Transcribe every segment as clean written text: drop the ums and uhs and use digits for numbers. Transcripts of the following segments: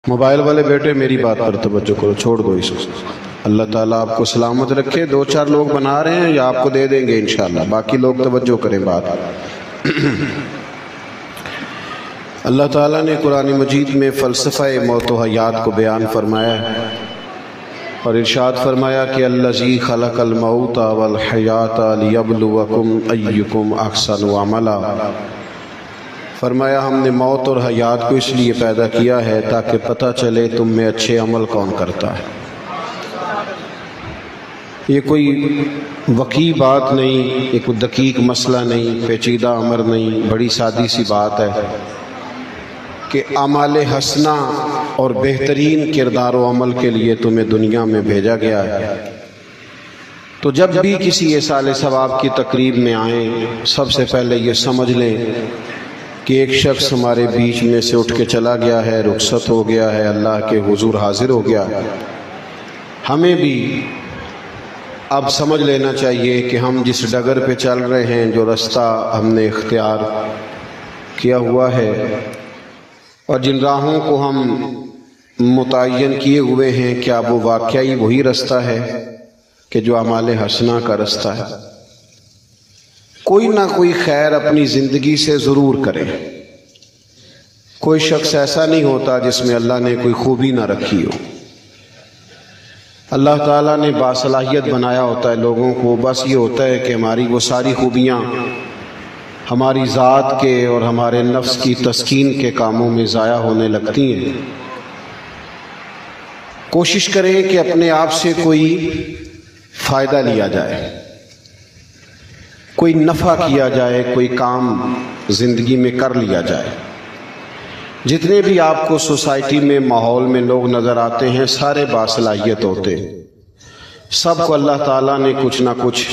Mobile والے بیٹے میری بات پر توجہ کرو، چھوڑ دو اس کو۔ اللہ تعالیٰ آپ کو سلامت رکھے۔ دو چار لوگ بنا رہے ہیں یا آپ کو دے دیں گے انشاءاللہ، باقی لوگ توجہ کریں بات۔ اللہ تعالیٰ نے قرآن مجید میں فلسفہ موت و حیات کو بیان فرمایا ہے اور ارشاد فرمایا کہ الذی خلق الموت والحیات لیبلوکم ایکم احسن عملا۔ فرمایا ہم نے موت اور حیات کو اس لیے پیدا کیا ہے تاکہ پتہ چلے تم میں اچھے عمل کون کرتا ہے۔ یہ کوئی وقیع بات نہیں، یہ کوئی دقیق مسئلہ نہیں، پیچیدہ امر نہیں، بڑی سادی سی بات ہے کہ اعمال حسنہ اور بہترین کردار و عمل کے لیے تمہیں دنیا میں بھیجا گیا ہے۔ تو جب بھی کسی اصال ثواب کی تقریب میں آئیں، سب سے پہلے یہ سمجھ لیں کہ ایک شخص ہمارے بیچ میں سے اٹھ کے چلا گیا ہے، رخصت ہو گیا ہے، اللہ کے حضور حاضر ہو گیا ہے۔ ہمیں بھی اب سمجھ لینا چاہیے کہ ہم جس ڈگر پہ چل رہے ہیں، جو رستہ ہم نے اختیار کیا ہوا ہے اور جن راہوں کو ہم متعین کیے ہوئے ہیں، کیا وہ واقعی وہی رستہ ہے کہ جو اعمال حسنہ کا رستہ ہے؟ کوئی نہ کوئی خیر اپنی زندگی سے ضرور کرے۔ کوئی شخص ایسا نہیں ہوتا جس میں اللہ نے کوئی خوبی نہ رکھی ہو۔ اللہ تعالیٰ نے باصلاحیت بنایا ہوتا ہے لوگوں کو، بس یہ ہوتا ہے کہ ہماری وہ ساری خوبیاں ہماری ذات کے اور ہمارے نفس کی تسکین کے کاموں میں ضائع ہونے لگتی ہیں۔ کوشش کریں کہ اپنے آپ سے کوئی فائدہ لیا جائے، کوئی نفع کیا جائے، کوئی کام زندگی میں کر لیا جائے۔ جتنے بھی آپ کو سوسائٹی میں ماحول میں لوگ نظر آتے ہیں، سارے باصلاحیت ہوتے ہیں، سب کو اللہ تعالیٰ نے کچھ نہ کچھ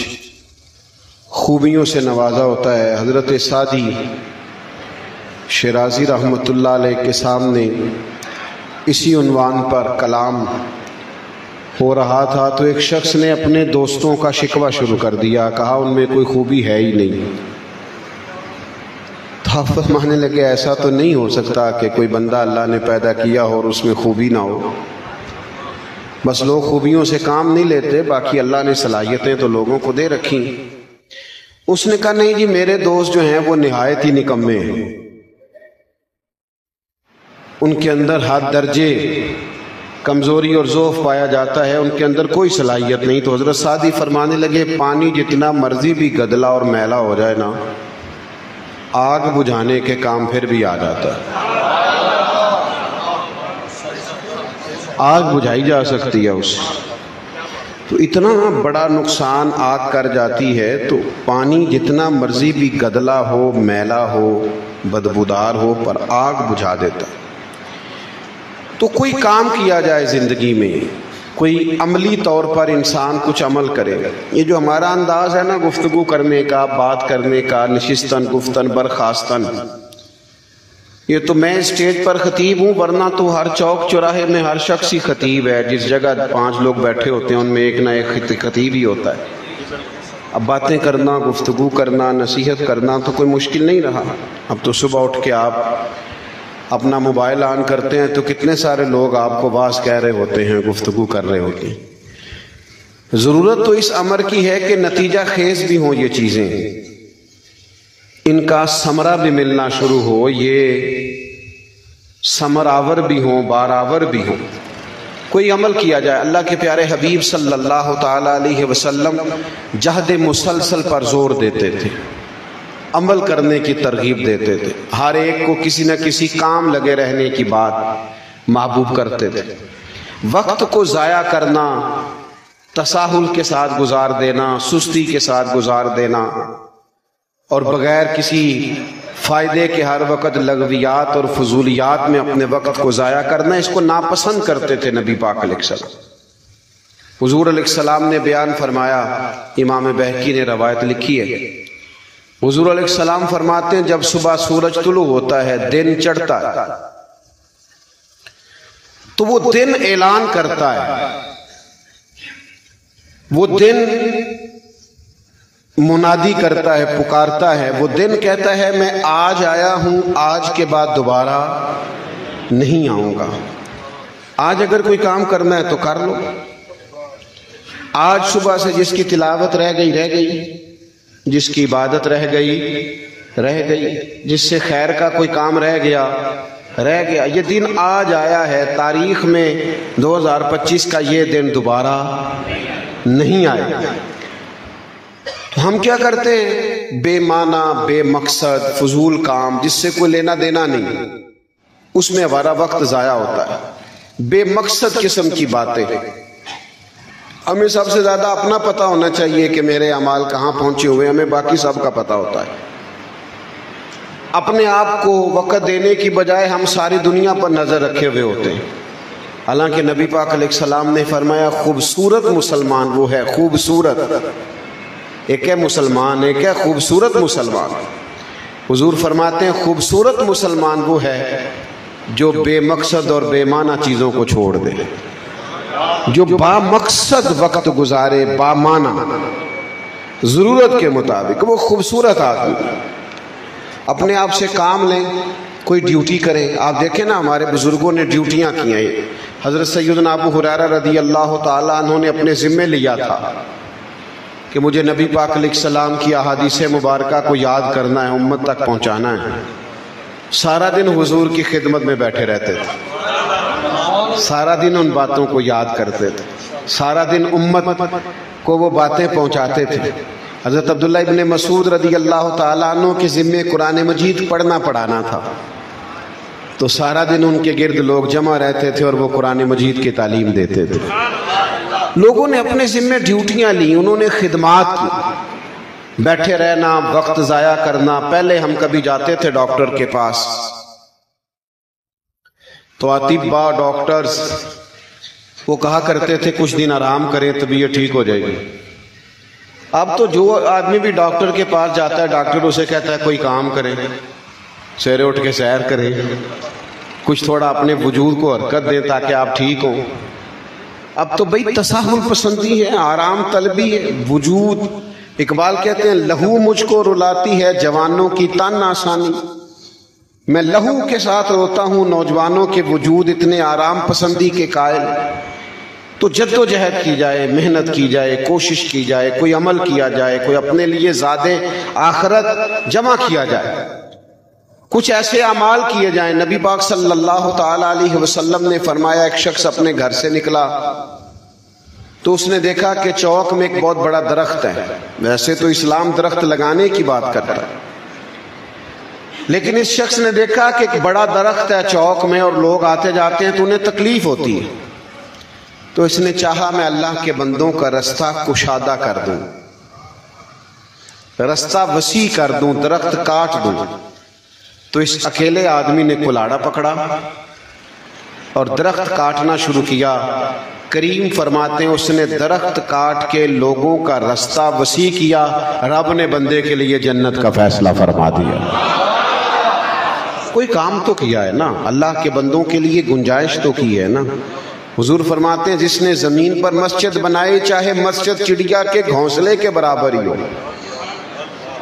خوبیوں سے نوازا ہوتا ہے۔ حضرت سعدی شیرازی رحمۃ اللہ علیہ کے سامنے اسی عنوان پر کلام ہو رہا تھا تو ایک شخص نے اپنے دوستوں کا شکوہ شروع کر دیا، کہا ان میں کوئی خوبی ہے ہی نہیں۔ تو آپ فرمانے لگے ایسا تو نہیں ہو سکتا کہ کوئی بندہ اللہ نے پیدا کیا ہو اور اس میں خوبی نہ ہو۔ بس لوگ خوبیوں سے کام نہیں لیتے، باقی اللہ نے صلاحیتیں تو لوگوں کو دے رکھی۔ اس نے کہا نہیں جی، میرے دوست جو ہیں وہ نہایت ہی نکمے ہیں، ان کے اندر حد درجے کمزوری اور ضعف پایا جاتا ہے، ان کے اندر کوئی صلاحیت نہیں۔ تو حضرت سعدی فرمانے لگے پانی جتنا مرضی بھی گدلا اور میلا ہو جائے نا، آگ بجھانے کے کام پھر بھی آ جاتا ہے، آگ بجھائی جا سکتی ہے اس سے۔ تو اتنا بڑا نقصان آگ کر جاتی ہے، تو پانی جتنا مرضی بھی گدلا ہو، میلا ہو، بدبودار ہو، پر آگ بجھا دیتا ہے۔ تو کوئی کام کیا جائے زندگی میں، کوئی عملی طور پر انسان کچھ عمل کرے۔ یہ جو ہمارا انداز ہے نا گفتگو کرنے کا، بات کرنے کا، نشستن گفتن برخاستن، یہ تو میں اسٹیج پر خطیب ہوں، ورنہ تو ہر چوک چوراہے میں ہر شخص ہی خطیب ہے۔ جس جگہ 5 لوگ بیٹھے ہوتے ہیں ان میں ایک نہ ایک خطیب ہی ہوتا ہے۔ اب باتیں کرنا، گفتگو کرنا، نصیحت کرنا تو کوئی مشکل نہیں رہا۔ اب تو صبح اٹھ کے آپ اپنا موبائل آن کرتے ہیں تو کتنے سارے لوگ آپ کو واز کہہ رہے ہوتے ہیں، گفتگو کر رہے ہوتے ہیں۔ ضرورت تو اس امر کی ہے کہ نتیجہ خیز بھی ہوں یہ چیزیں، ان کا ثمرہ بھی ملنا شروع ہو، یہ ثمرآور بھی ہوں، بارآور بھی ہوں، کوئی عمل کیا جائے۔ اللہ کے پیارے حبیب صلی اللہ تعالیٰ علیہ وسلم جہد مسلسل پر زور دیتے تھے، عمل کرنے کی ترغیب دیتے تھے، ہر ایک کو کسی نہ کسی کام لگے رہنے کی بات محبوب کرتے تھے۔ وقت کو ضائع کرنا، تساہل کے ساتھ گزار دینا، سستی کے ساتھ گزار دینا اور بغیر کسی فائدے کے ہر وقت لغویات اور فضولیات میں اپنے وقت کو ضائع کرنا، اس کو ناپسند کرتے تھے نبی پاک علیہ السلام۔ حضور علیہ السلام نے بیان فرمایا، امام بہقی نے روایت لکھی ہے، حضور علیہ السلام فرماتے ہیں جب صبح سورج طلوع ہوتا ہے، دن چڑھتا ہے، تو وہ دن اعلان کرتا ہے، وہ دن منادی کرتا ہے، پکارتا ہے، وہ دن کہتا ہے میں آج آیا ہوں، آج کے بعد دوبارہ نہیں آؤں گا۔ آج اگر کوئی کام کرنا ہے تو کر لو. آج صبح سے جس کی تلاوت رہ گئی، جس کی عبادت رہ گئی، جس سے خیر کا کوئی کام رہ گیا. یہ دن آج آیا ہے، تاریخ میں 2025 کا یہ دن دوبارہ نہیں آئے. تو ہم کیا کرتے ہیں؟ بے معنی، بے مقصد، فضول کام جس سے کوئی لینا دینا نہیں، اس میں ہمارا وقت ضائع ہوتا ہے. بے مقصد قسم کی باتیں. ہمیں سب سے زیادہ اپنا پتہ ہونا چاہیے کہ میرے اعمال کہاں پہنچے ہوئے، ہمیں باقی سب کا پتہ ہوتا ہے. اپنے آپ کو وقت دینے کی بجائے ہم ساری دنیا پر نظر رکھے ہوئے ہوتے ہیں. حالانکہ نبی پاک علیہ السلام نے فرمایا خوبصورت مسلمان وہ ہے، خوبصورت، ایک ہے مسلمان، ایک ہے خوبصورت مسلمان. حضور فرماتے ہیں خوبصورت مسلمان وہ ہے جو بے مقصد اور بے معنی چیزوں کو چھوڑ دے، جو با مقصد وقت گزارے، با معنی، ضرورت کے مطابق، وہ خوبصورت آدمی. اپنے آپ سے کام لیں، کوئی ڈیوٹی کریں. آپ دیکھیں نا ہمارے بزرگوں نے ڈیوٹیاں کی ہیں. حضرت سیدنا ابو ہریرہ رضی اللہ تعالیٰ عنہ نے اپنے ذمے لیا تھا کہ مجھے نبی پاک علیہ السلام کی احادیث مبارکہ کو یاد کرنا ہے، امت تک پہنچانا ہے. سارا دن حضور کی خدمت میں بیٹھے رہتے تھے، سارا دن ان باتوں کو یاد کرتے تھے، سارا دن امت کو وہ باتیں پہنچاتے تھے. حضرت عبداللہ ابن مسعود رضی اللہ تعالیٰ عنہ کے ذمے قرآن مجید پڑھنا پڑھانا تھا، تو سارا دن ان کے گرد لوگ جمع رہتے تھے اور وہ قرآن مجید کی تعلیم دیتے تھے. لوگوں نے اپنے ذمے ڈیوٹیاں لی، انہوں نے خدمات کی. بیٹھے رہنا، وقت ضائع کرنا. پہلے ہم کبھی جاتے تھے ڈاکٹر کے پاس تو اطباء، ڈاکٹرز وہ کہا کرتے تھے کچھ دن آرام کریں طبیعت ٹھیک ہو جائے گی. اب تو جو آدمی بھی ڈاکٹر کے پاس جاتا ہے ڈاکٹر اسے کہتا ہے کوئی کام کریں، سویرے اٹھ کے سیر کریں، کچھ تھوڑا اپنے وجود کو حرکت دیں تاکہ آپ ٹھیک ہوں. اب تو بھئی تساہل پسندی ہے، آرام طلبی ہے. وجود، اقبال کہتے ہیں لہو مجھ کو رلاتی ہے جوانوں کی تن آسانی. میں لہو کے ساتھ روتا ہوں نوجوانوں کے وجود اتنے آرام پسندی کے قائل. تو جد و جہد کی جائے، محنت کی جائے، کوشش کی جائے، کوئی عمل کیا جائے، کوئی اپنے لیے زیادہ آخرت جمع کیا جائے، کچھ ایسے اعمال کیے جائیں. نبی پاک صلی اللہ تعالیٰ علیہ وسلم نے فرمایا ایک شخص اپنے گھر سے نکلا تو اس نے دیکھا کہ چوک میں ایک بہت بڑا درخت ہے. ویسے تو اسلام درخت لگانے کی بات کرتا ہے، لیکن اس شخص نے دیکھا کہ ایک بڑا درخت ہے چوک میں اور لوگ آتے جاتے ہیں تو انہیں تکلیف ہوتی ہے. تو اس نے چاہا میں اللہ کے بندوں کا رستہ کشادہ کر دوں، رستہ وسیع کر دوں، درخت کاٹ دوں. تو اس اکیلے آدمی نے کلاڑا پکڑا اور درخت کاٹنا شروع کیا. کریم فرماتے ہیں اس نے درخت کاٹ کے لوگوں کا رستہ وسیع کیا، رب نے بندے کے لیے جنت کا فیصلہ فرما دیا. کوئی کام تو کیا ہے نا، اللہ کے بندوں کے لیے گنجائش تو کی ہے نا. حضور فرماتے ہیں جس نے زمین پر مسجد بنائی چاہے مسجد چڑیا کے گھونسلے کے برابر ہی ہو.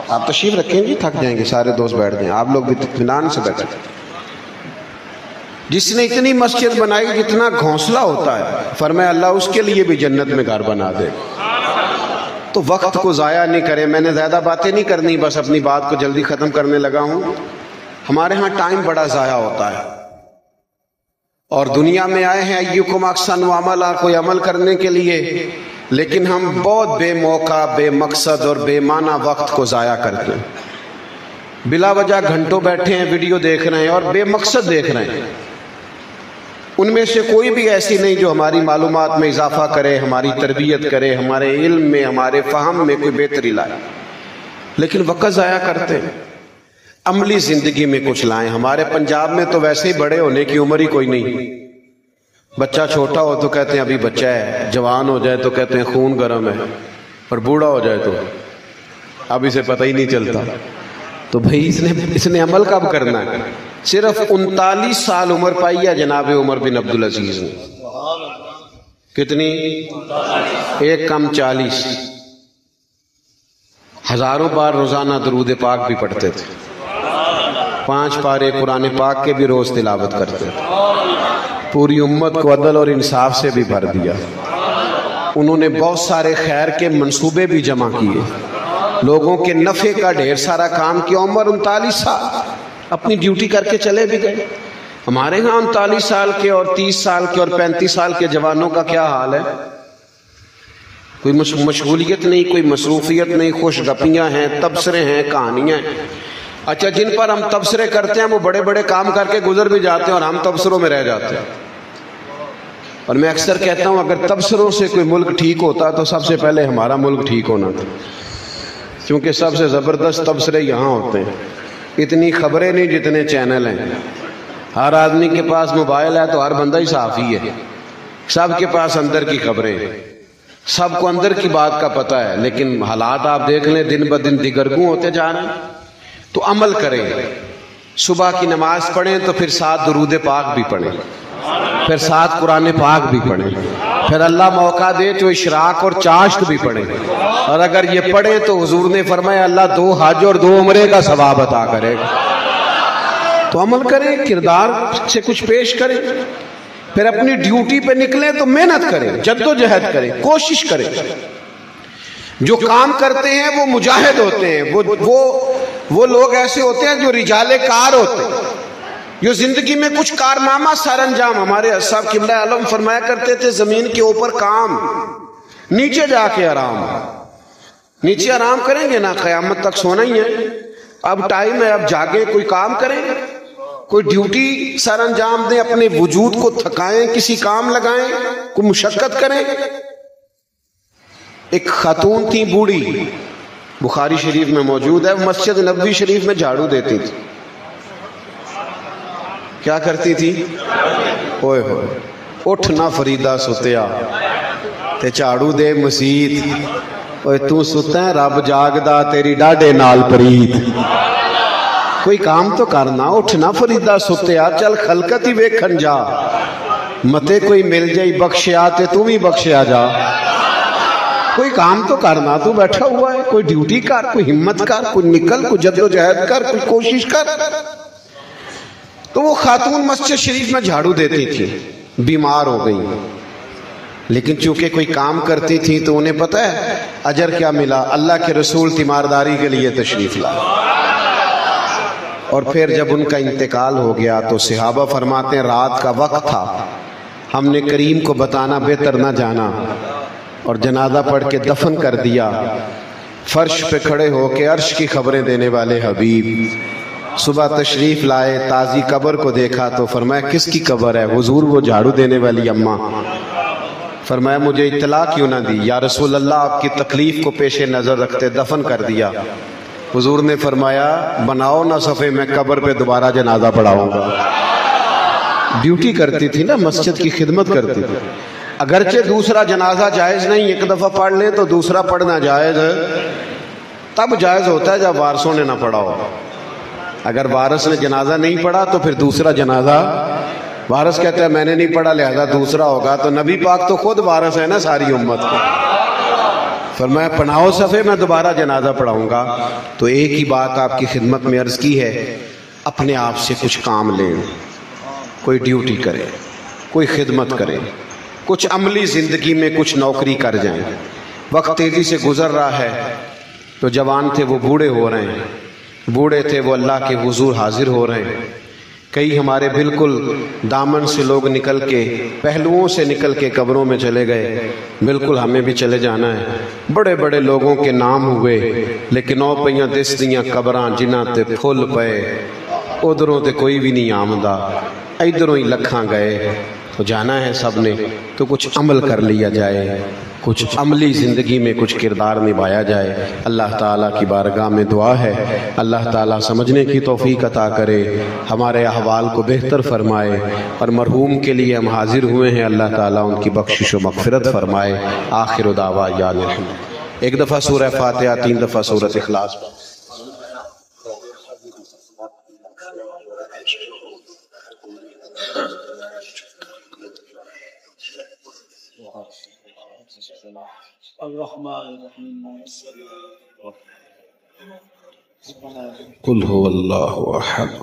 آپ تشریف رکھیں گے، تھک جائیں گے، سارے دوست بیٹھ جائیں، آپ لوگ بھی اطمینان سے بیٹھیں. جس نے اتنی مسجد بنائی جتنا گھونسلہ ہوتا ہے، فرمایا اللہ اس کے لیے بھی جنت میں گھر بنا دے. تو وقت کو ضائع نہیں کریں. میں نے زیادہ باتیں نہیں کرنی، بس اپنی بات کو جلدی ختم کرنے لگا ہوں. ہمارے ہاں ٹائم بڑا ضائع ہوتا ہے اور دنیا میں آئے ہیں ایکم احسن عملا، کوئی عمل کرنے کے لیے، لیکن ہم بہت بے موقع، بے مقصد اور بے معنی وقت کو ضائع کرتے ہیں. بلا وجہ گھنٹوں بیٹھے ہیں ویڈیو دیکھ رہے ہیں اور بے مقصد دیکھ رہے ہیں. ان میں سے کوئی بھی ایسی نہیں جو ہماری معلومات میں اضافہ کرے، ہماری تربیت کرے، ہمارے علم میں، ہمارے فہم میں کوئی بہتری لائے، لیکن وقت ضائع کرتے ہیں. عملی زندگی میں کچھ لائیں. ہمارے پنجاب میں تو ویسے ہی بڑے ہونے کی عمر ہی کوئی نہیں. بچہ چھوٹا ہو تو کہتے ہیں ابھی بچہ ہے، جوان ہو جائے تو کہتے ہیں خون گرم ہے، اور بوڑھا ہو جائے تو اب اسے پتہ ہی نہیں چلتا. تو بھئی اس نے عمل کب کرنا ہے؟ صرف 39 سال عمر پائی ہے جناب عمر بن عبدالعزیز نے. کتنی؟ ایک کم 40. ہزاروں بار روزانہ درود پاک بھی پڑھتے تھے، 5 پارے قرآن پاک کے بھی روز تلاوت کرتے تھے. پوری امت کو عدل اور انصاف سے بھی بھر دیا. انہوں نے بہت سارے خیر کے منصوبے بھی جمع کیے, لوگوں کے نفع کا ڈھیر سارا کام کیا. عمر 39 سال اپنی ڈیوٹی کر کے چلے بھی گئے. ہمارے ہاں 39 سال کے اور 30 سال کے اور 35 سال کے جوانوں کا کیا حال ہے؟ کوئی مشغولیت نہیں, کوئی مصروفیت نہیں, خوش گپیاں ہیں, تبصرے ہیں, کہانیاں ہیں. اچھا, جن پر ہم تبصرے کرتے ہیں وہ بڑے بڑے کام کر کے گزر بھی جاتے ہیں اور ہم تبصروں میں رہ جاتے ہیں. اور میں اکثر کہتا ہوں اگر تبصروں سے کوئی ملک ٹھیک ہوتا تو سب سے پہلے ہمارا ملک ٹھیک ہونا تھا, کیونکہ سب سے زبردست تبصرے یہاں ہوتے ہیں. اتنی خبریں نہیں جتنے چینل ہیں. ہر آدمی کے پاس موبائل ہے تو ہر بندہ ہی صحافی ہے. سب کے پاس اندر کی خبریں, سب کو اندر کی بات کا پتہ ہے, لیکن حالات آپ دیکھ لیں دن بدن دگرگوں ہوتے جا رہے ہیں. تو عمل کریں, صبح کی نماز پڑھیں تو پھر 7 درود پاک بھی پڑھیں, پھر 7 قرآن پاک بھی پڑھیں, پھر اللہ موقع دے تو اشراق اور چاشت بھی پڑھیں. اور اگر یہ پڑھیں تو حضور نے فرمایا اللہ 2 حج اور 2 عمرے کا ثواب عطا کرے گا. تو عمل کریں, کردار سے کچھ پیش کریں, پھر اپنی ڈیوٹی پہ نکلیں تو محنت کریں, جدوجہد کریں, کوشش کریں. جو کام کرتے ہیں وہ مجاہد ہوتے ہیں, وہ لوگ ایسے ہوتے ہیں جو رجال کار ہوتے ہیں, جو زندگی میں کچھ کارنامہ سر انجام. ہمارے صاحب قبلہ عالم فرمایا کرتے تھے زمین کے اوپر کام, نیچے جا کے آرام. نیچے آرام کریں گے نا قیامت تک سونا ہی ہے. اب ٹائم ہے, اب جاگیں, کوئی کام کریں, کوئی ڈیوٹی سر انجام دیں, اپنے وجود کو تھکائیں, کسی کام لگائیں, کوئی مشقت کریں. ایک خاتون تھی بوڑھی, بخاری شریف میں موجود ہے, مسجد نبوی شریف میں جھاڑو دیتی تھی. کیا کرتی تھی؟ اوئے ہوئے, اٹھ نہ فریدہ ستیا تے جھاڑو دے مسیت, اوئے تو ستا ہے رب جاگدا تیری ڈاڈے نال پریت. کوئی کام تو کرنا, اٹھ نہ فریدہ ستیا, چل خلقت ہی ویکھن جا, متے کوئی مل جائی بخشیا تے تو بھی بخشیا جا. کوئی کام تو کرنا, تو بیٹھا ہوا ہے, کوئی ڈیوٹی کر, کوئی ہمت کر, کوئی نکل, کوئی جدوجہد کر, کوئی کوشش کر. تو وہ خاتون مسجد شریف میں جھاڑو دیتی تھی, بیمار ہو گئی, لیکن چونکہ کوئی کام کرتی تھی تو انہیں پتہ ہے اجر کیا ملا. اللہ کے رسول تیمارداری کے لیے تشریف لائے, اور پھر جب ان کا انتقال ہو گیا تو صحابہ فرماتے ہیں رات کا وقت تھا, ہم نے کریم کو بتانا بہتر نہ جانا اور جنازہ پڑھ کے دفن کر دیا. فرش پہ کھڑے ہو کے عرش کی خبریں دینے والے حبیب صبح تشریف لائے, تازی قبر کو دیکھا تو فرمایا کس کی قبر ہے؟ حضور وہ جھاڑو دینے والی اماں. فرمایا مجھے اطلاع کیوں نہ دی؟ یا رسول اللہ آپ کی تکلیف کو پیش نظر رکھتے دفن کر دیا. حضور نے فرمایا بناؤ نہ صفے, میں قبر پہ دوبارہ جنازہ پڑھاؤں گا. ڈیوٹی کرتی تھی نا, مسجد کی خدمت کرتی تھی. اگرچہ دوسرا جنازہ جائز نہیں, ایک دفعہ پڑھ لیں تو دوسرا پڑھنا جائز ہے, تب جائز ہوتا ہے جب وارثوں نے نہ پڑھا ہو. اگر وارث نے جنازہ نہیں پڑھا تو پھر دوسرا جنازہ, وارث کہتا ہے میں نے نہیں پڑھا لہذا دوسرا ہوگا, تو نبی پاک تو خود وارث ہے نا ساری امت کو. فرمایا پناہو صفے, میں دوبارہ جنازہ پڑھاؤں گا. تو ایک ہی بات آپ کی خدمت میں عرض کی ہے, اپنے آپ سے کچھ کام لیں, کوئی ڈیوٹی کرے, کوئی خدمت کرے, کچھ عملی زندگی میں کچھ نوکری کر جائیں. وقت تیزی سے گزر رہا ہے, تو جوان تھے وہ بوڑھے ہو رہے ہیں, بوڑھے تھے وہ اللہ کے حضور حاضر ہو رہے ہیں. کئی ہمارے بالکل دامن سے لوگ نکل کے, پہلوؤں سے نکل کے قبروں میں چلے گئے. بالکل ہمیں بھی چلے جانا ہے. بڑے بڑے لوگوں کے نام ہوئے, لیکن او پئیاں دس دیاں قبراں جنہاں تے پھل پئے, ادھروں تے کوئی بھی نہیں آمدہ, ادھروں ہی لکھاں گئے. تو جانا ہے سب نے, تو کچھ عمل کر لیا جائے, کچھ عملی زندگی میں کچھ کردار نبھایا جائے. اللہ تعالیٰ کی بارگاہ میں دعا ہے اللہ تعالیٰ سمجھنے کی توفیق عطا کرے, ہمارے احوال کو بہتر فرمائے, اور مرحوم کے لیے ہم حاضر ہوئے ہیں اللہ تعالیٰ ان کی بخشش و مغفرت فرمائے. آخر دعوانا الحمد. ایک دفعہ سورہ فاتحہ, 3 دفعہ سورۃ اخلاص. قل هو اللہ احد.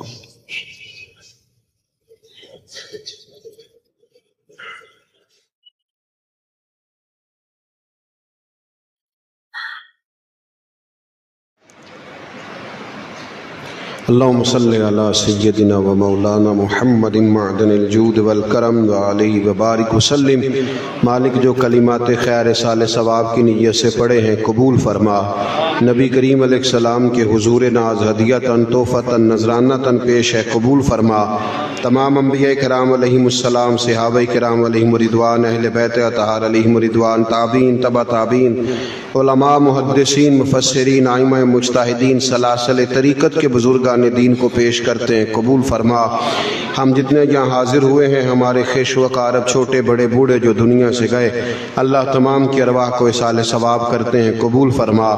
اللہم صلی علی سیدنا و مولانا محمد معدن الجود والکرم وعلیہ وبارک وسلم۔ مالک جو کلمات خیر سال ثواب کی نیت سے پڑھے ہیں قبول فرما۔ نبی کریم علیہ السلام کے حضور ناز ہدیتاً تحفتاً نذرانتاً پیش ہے قبول فرما۔ تمام انبیاء کرام علیہم السلام، صحابہ کرام علیہم رضوان، اہل بیت اطہار علیہم رضوان، تابعین، تبع تابعین، علماء، محدثین، مفسرین، ائمہ مجتہدین، سلاسل طریقت کے بزرگان دین کو پیش کرتے ہیں قبول فرما۔ ہم جتنے یہاں حاضر ہوئے ہیں، ہمارے خیش و اقارب، چھوٹے بڑے بوڑھے جو دنیا سے گئے، اللہ تمام کی ارواح کو اصال ثواب کرتے ہیں قبول فرما۔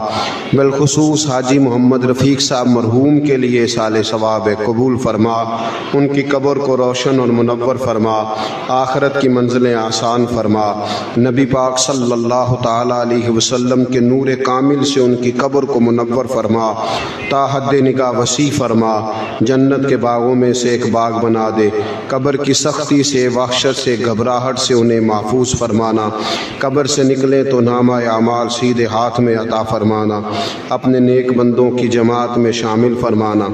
بالخصوص حاجی محمد رفیق صاحب مرحوم کے لیے اصال ثواب ہے قبول فرما۔ ان کی قبر کو روشن اور منور فرما، آخرت کی منزلیں آسان فرما۔ نبی پاک صلی اللہ تعالیٰ علیہ وسلم کے نور کامل سے ان کی قبر کو منور فرما، تا حد نگاہ وسیع فرما، جنت کے باغوں میں سے ایک باغ بنا دے۔ قبر کی سختی سے، وحشت سے، گھبراہٹ سے انہیں محفوظ فرمانا۔ قبر سے نکلیں تو نامہ اعمال سیدھے ہاتھ میں عطا فرمانا، اپنے نیک بندوں کی جماعت میں شامل فرمانا،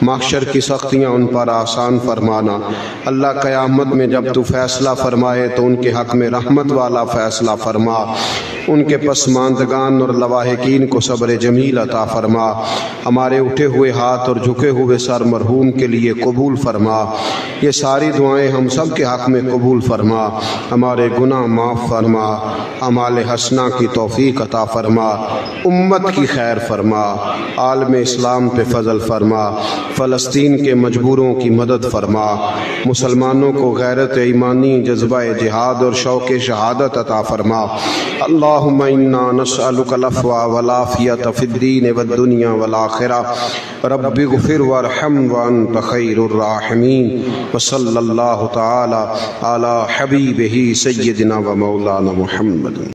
محشر کی سختیاں ان پر آسان فرمانا۔ اللہ قیامت میں جب تو فیصلہ فرمائے تو ان کے حق میں رحمت والا فیصلہ فرما، ان کے پسماندگان اور لواحقین کو صبر جمیل عطا فرما۔ ہمارے اٹھے ہوئے ہاتھ اور جھکے ہوئے سر مرحوم کے لیے قبول فرما۔ یہ ساری دعائیں ہم سب کے حق میں قبول فرما۔ ہمارے گناہ معاف فرما، اعمال حسنہ کی توفیق عطا فرما، امت کی خیر فرما، عالم اسلام پہ فضل فرما، فلسطین کے مجبوروں کی مدد فرما، مسلمانوں کو غیرت ایمانی، جذبہ جہاد اور شوق شہادت عطا فرما۔ اللہم انا نسألک العفو والعافیۃ فی الدین والدنیا والآخرہ، رب اغفر وارحم وانت خیر الراحمین، وصلی اللہ تعالی علی حبیبہ سیدنا و مولانا محمد۔